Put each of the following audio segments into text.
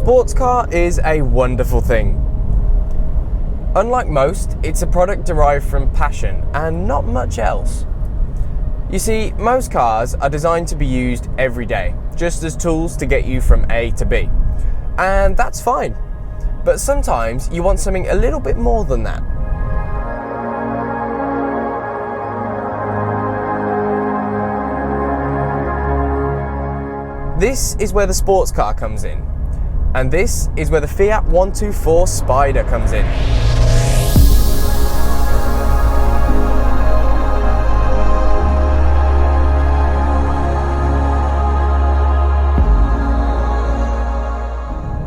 sports car is a wonderful thing. Unlike most, it's a product derived from passion and not much else. You see, most cars are designed to be used every day, just as tools to get you from A to B. And that's fine. But sometimes you want something a little bit more than that. This is where the sports car comes in. And this is where the Fiat 124 Spider comes in.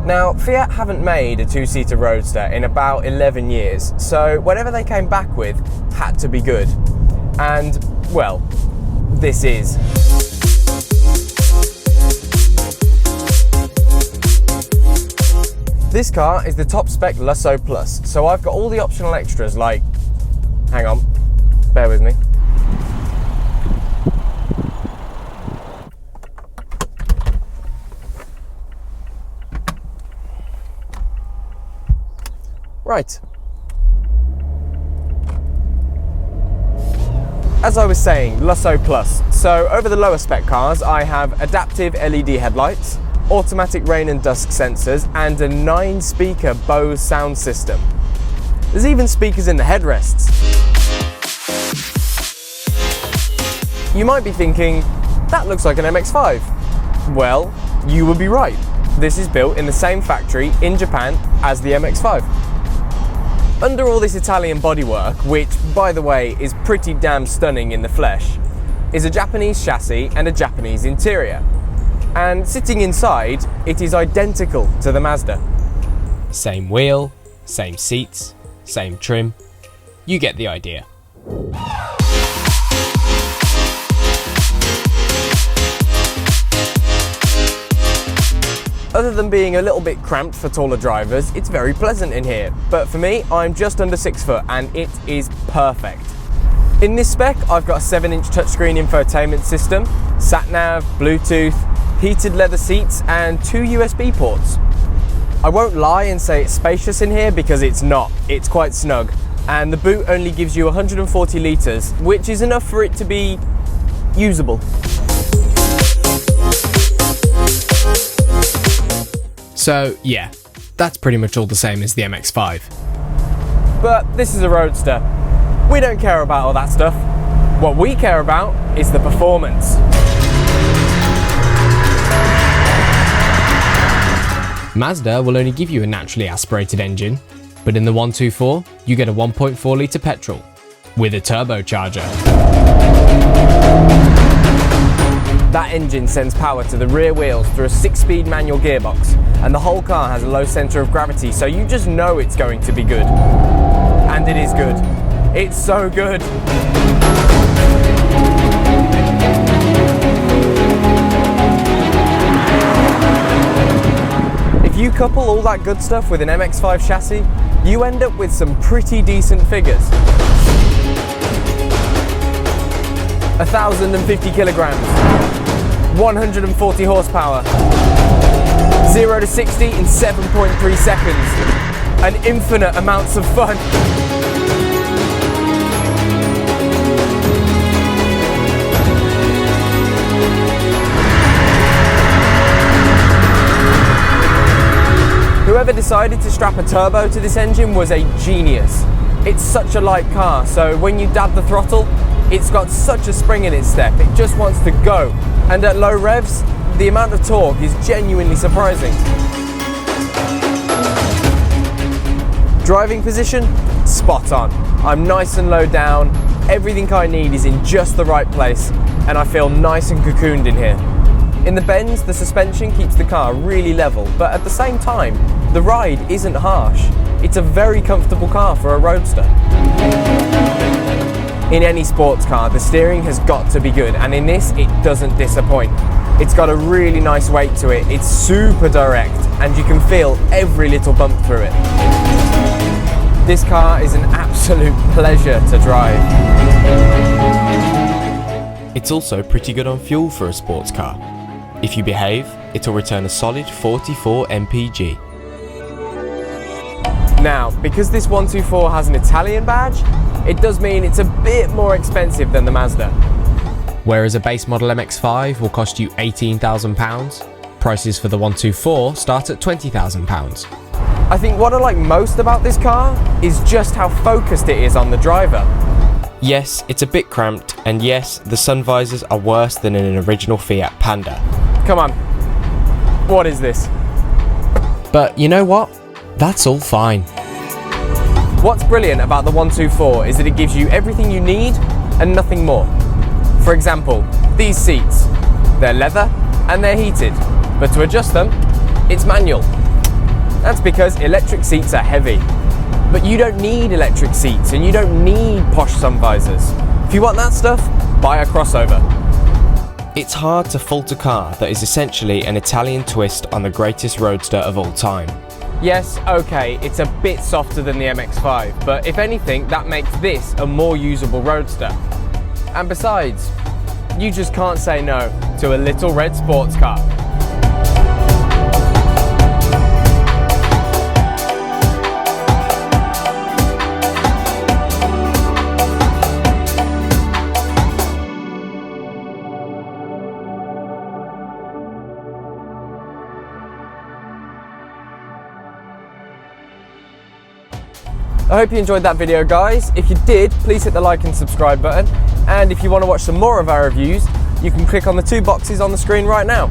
Now, Fiat haven't made a two-seater roadster in about 11 years, so whatever they came back with had to be good. And, well, this is. This car is the top-spec Lusso Plus, so I've got all the optional extras like... Hang on, bear with me. Right. As I was saying, Lusso Plus. So over the lower spec cars, I have adaptive LED headlights, automatic rain and dusk sensors, and a 9-speaker BOSE sound system. There's even speakers in the headrests. You might be thinking, that looks like an MX-5. Well, you would be right. This is built in the same factory in Japan as the MX-5. Under all this Italian bodywork, which, by the way, is pretty damn stunning in the flesh, is a Japanese chassis and a Japanese interior. And sitting inside, it is identical to the Mazda. Same wheel, same seats, same trim. You get the idea. Other than being a little bit cramped for taller drivers, it's very pleasant in here. But for me, I'm just under 6 foot and it is perfect. In this spec, I've got a 7-inch touchscreen infotainment system, sat-nav, Bluetooth, heated leather seats and 2 USB ports. I won't lie and say it's spacious in here because it's not. It's quite snug. And the boot only gives you 140 litres, which is enough for it to be usable. So yeah, that's pretty much all the same as the MX-5. But this is a roadster. We don't care about all that stuff. What we care about is the performance. Mazda will only give you a naturally aspirated engine, but in the 124, you get a 1.4 litre petrol with a turbocharger. That engine sends power to the rear wheels through a 6-speed manual gearbox, and the whole car has a low centre of gravity, so you just know it's going to be good. And it is good. It's so good. If you couple all that good stuff with an MX-5 chassis, you end up with some pretty decent figures. 1,050 kilograms, 140 horsepower, 0 to 60 in 7.3 seconds, and infinite amounts of fun. Whoever decided to strap a turbo to this engine was a genius. It's such a light car, so when you dab the throttle, it's got such a spring in its step, it just wants to go. And at low revs, the amount of torque is genuinely surprising. Driving position, spot on. I'm nice and low down, everything I need is in just the right place, and I feel nice and cocooned in here. In the bends, the suspension keeps the car really level, but at the same time, the ride isn't harsh. It's a very comfortable car for a roadster. In any sports car, the steering has got to be good, and in this, it doesn't disappoint. It's got a really nice weight to it, it's super direct, and you can feel every little bump through it. This car is an absolute pleasure to drive. It's also pretty good on fuel for a sports car. If you behave, it'll return a solid 44 mpg. Now, because this 124 has an Italian badge, it does mean it's a bit more expensive than the Mazda. Whereas a base model MX-5 will cost you £18,000, prices for the 124 start at £20,000. I think what I like most about this car is just how focused it is on the driver. Yes, it's a bit cramped, and yes, the sun visors are worse than in an original Fiat Panda. Come on, what is this? But you know what? That's all fine. What's brilliant about the 124 is that it gives you everything you need and nothing more. For example, these seats. They're leather and they're heated, but to adjust them, it's manual. That's because electric seats are heavy. But you don't need electric seats and you don't need posh sun visors. If you want that stuff, buy a crossover. It's hard to fault a car that is essentially an Italian twist on the greatest roadster of all time. Yes, okay, it's a bit softer than the MX-5, but if anything, that makes this a more usable roadster. And besides, you just can't say no to a little red sports car. I hope you enjoyed that video, guys. If you did, please hit the like and subscribe button. And if you want to watch some more of our reviews, you can click on the 2 boxes on the screen right now.